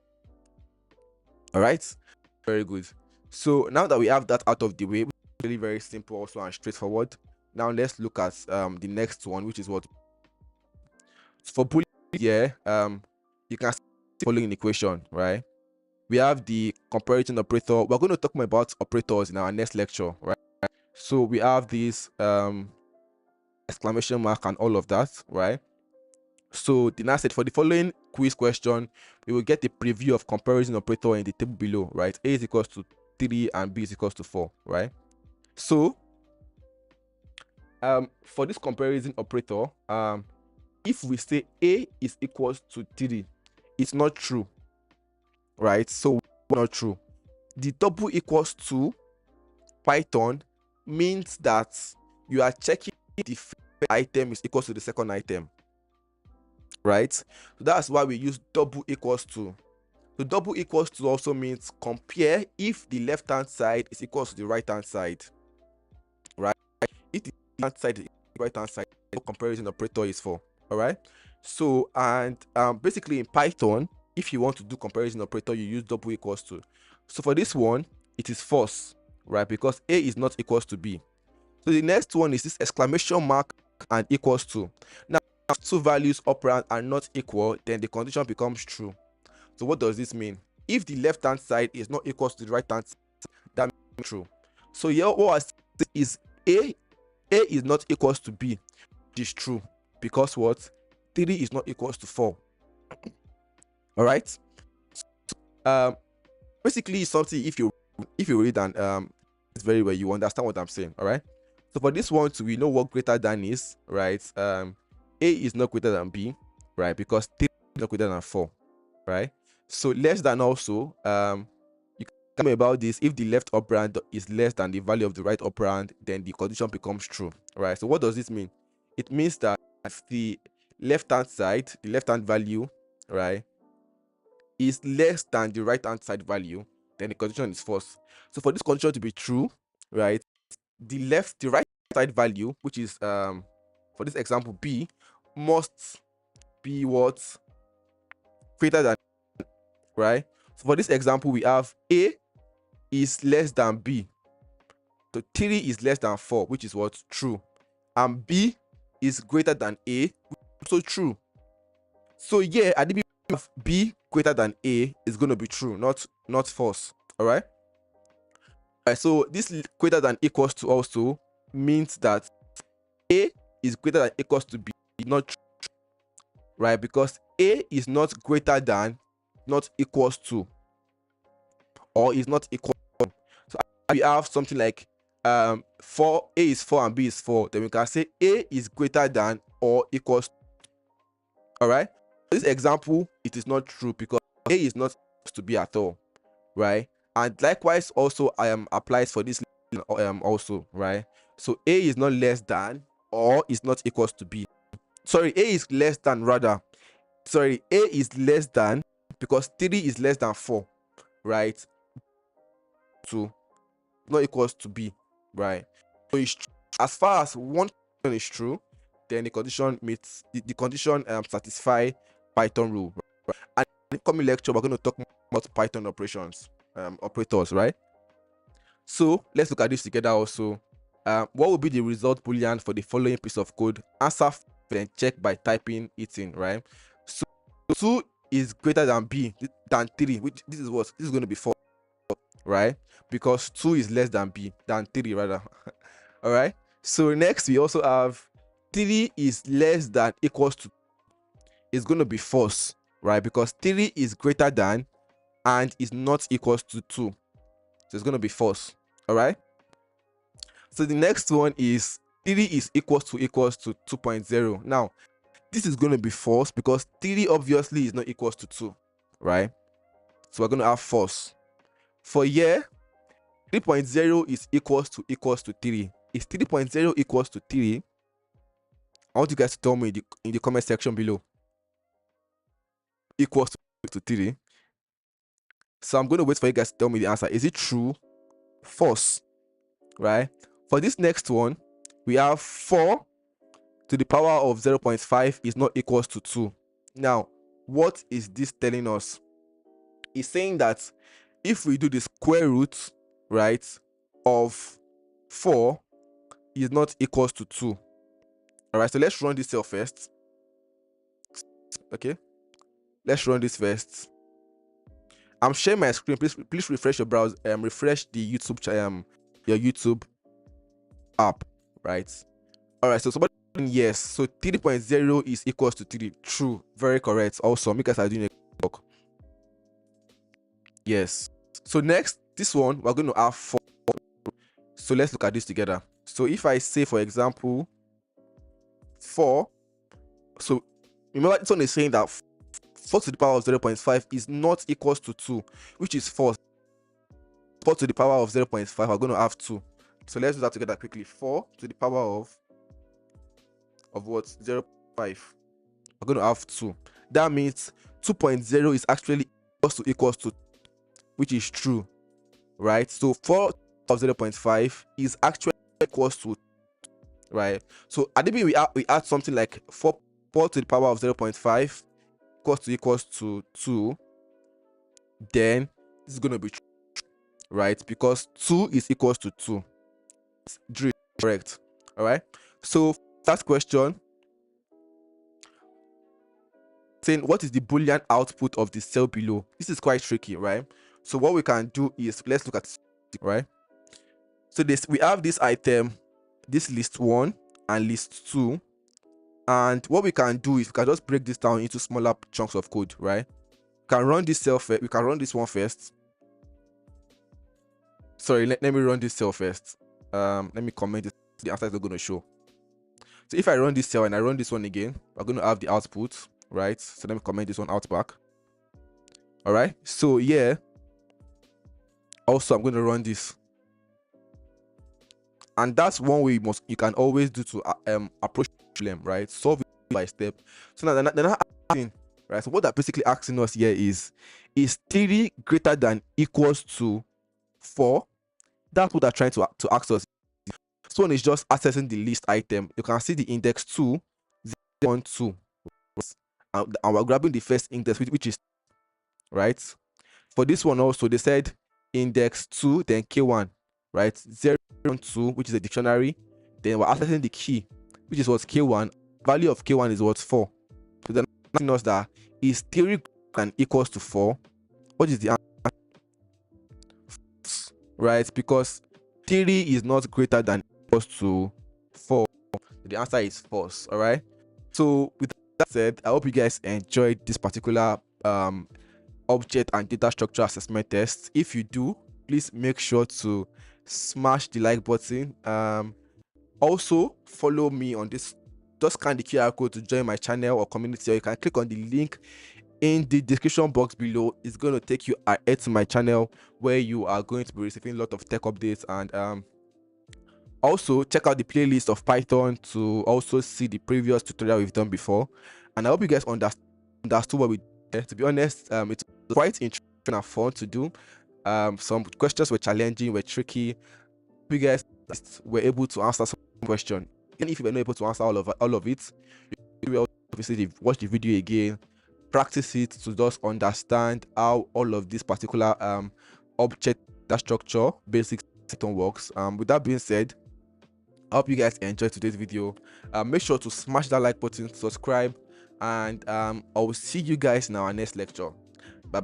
A: All right, very good. So now that we have that out of the way, really very simple also and straightforward. Now let's look at the next one, which is what, for boolean here, you can see the following equation, right? We have the comparison operator. We're going to talk more about operators in our next lecture, right? So we have this exclamation mark and all of that, right? So the next set, for the following quiz question, we will get a preview of comparison operator in the table below, right? A is equals to 3 and B is equals to 4, right? So for this comparison operator, if we say A is equals to 3, it's not true, right? So not true. The double equals to Python means that you are checking the first item is equals to the second item, right? So that's why we use double equals to. So double equals to also means compare if the left hand side is equals to the right hand side, right? If the left hand side is the right hand side, the comparison operator is for. All right. So and basically in Python, if you want to do comparison operator, you use double equals to. So for this one, it is false, right? Because A is not equals to B. So the next one is this exclamation mark and equals to. Now two values operand are not equal, then the condition becomes true. So what does this mean? If the left hand side is not equal to the right hand side, that means true. So here what I say is a is not equals to b, which is true, because what? 3 is not equals to 4. All right. Basically something, if you read and it's very well, you understand what I'm saying. All right. So for this one, we know what greater than is, right? A is not greater than b, right? Because 3 is not greater than 4, right? So less than also, you can tell me about this. If the left operand is less than the value of the right operand, then the condition becomes true, right? So what does this mean? It means that if the left hand side, the left hand value, right, is less than the right hand side value, then the condition is false. So for this condition to be true, right, the right side value, which is for this example b, must be what? Greater than, right? So for this example, we have a is less than b, so 3 is less than 4, which is what? True. And b is greater than a, so true. So yeah, at the of b greater than a is going to be true, not false. All right. So this greater than equals to also means that a is greater than equals to b, not true, right? Because a is not greater than, not equals to, or is not equal to. So we have something like 4, a is 4 and b is 4, then we can say a is greater than or equals to. All right. This example, it is not true because a is not supposed to be at all, right? And likewise also applies for this also, right? So a is not less than or is not equals to b. Sorry, a is less than, rather. Sorry, a is less than, because 3 is less than 4, right? 2 not equals to b, right? So it's true. As far as one condition is true, then the condition meets the condition satisfy Python rule, right? And in the coming lecture, we're going to talk more about Python operations, operators, right? So let's look at this together also. What will be the result boolean for the following piece of code? Answer, then check by typing it in, right? So 2 is greater than b than 3, which this is going to be 4, right? Because 2 is less than b than 3, rather. All right. So next we also have 3 is less than equals to, is going to be false, right? Because 3 is greater than and is not equals to 2, so it's going to be false. All right. So the next one is 3 is equals to 2.0. Now this is going to be false because 3 obviously is not equals to 2, right? So we're going to have false. For here, 3.0 is equals to 3. Is 3.0 equals to 3? I want you guys to tell me in the comment section below. Equals to 3. So I'm going to wait for you guys to tell me the answer. Is it true? False, right? For this next one, we have 4 to the power of 0.5 is not equals to 2. Now, what is this telling us? It's saying that if we do the square root, right, of 4 is not equals to 2. All right, so let's run this cell first. Okay, let's run this first. I'm sharing my screen. Please refresh your browser. Refresh the YouTube your YouTube app, right? All right, so somebody, yes, so 3.0 is equals to 3. True, very correct. Also, you guys are doing a work. Yes. So next, this one we're going to have 4. So let's look at this together. So if I say, for example, 4, so remember this one is saying that 4 to the power of 0.5 is not equals to 2, which is false. 4 to the power of 0.5, we're going to have 2. So let's do that together quickly. 4 to the power of what? 0.5. We're going to have 2. That means 2.0 is actually equals to, which is true, right? So 4 of 0.5 is actually equals to, right? So at the beginning we add something like 4 to the power of 0.5 equals to 2. Then this is going to be true, right? Because 2 is equals to 2. Correct. All right. So that question, saying what is the Boolean output of the cell below. This is quite tricky, right? So what we can do is, let's look at, right? So this, we have this item, this list 1 and list 2, and what we can do is we can just break this down into smaller chunks of code, right? We can run this cell first. We can run this one first. Sorry, let me run this cell first. Let me comment this. The answer is not going to show. So if I run this cell and I run this one again, we're going to have the output, right? So let me comment this one out back. All right. So yeah. Also, I'm going to run this, and that's one way you can always do to approach them, right? Solve it by step. So now they're not asking, right? So what they're basically asking us here is 3 greater than equals to 4? That's what they're trying to ask us. This one is just accessing the list item. You can see the index 2, 0, 1, 2, and we're grabbing the first index, which is, right? For this one also, they said index 2, then k1, right? 0, 1, 2, which is a dictionary. Then we're accessing the key, which is what k1. Value of k1 is what 4. So they're asking us that is 3 greater than equals to 4? What is the answer? Right? Because 3 is not greater than equals to 4. The answer is false. All right. So with that said, I hope you guys enjoyed this particular object and data structure assessment test. If you do, please make sure to smash the like button. Also follow me on this. Just scan the QR code to join my channel or community, or you can click on the link in the description box below. It's going to take you ahead to my channel, where you are going to be receiving a lot of tech updates. And also check out the playlist of Python to also see the previous tutorial we've done before. And I hope you guys understood what we did. To be honest, it's quite interesting and fun to do. Some questions were challenging, were tricky. You guys were able to answer some questions. And if you were not able to answer all of it, you will obviously watch the video again, practice it to just understand how all of this particular object that structure basic Python works. With that being said, I hope you guys enjoyed today's video. Make sure to smash that like button, subscribe, and I will see you guys in our next lecture.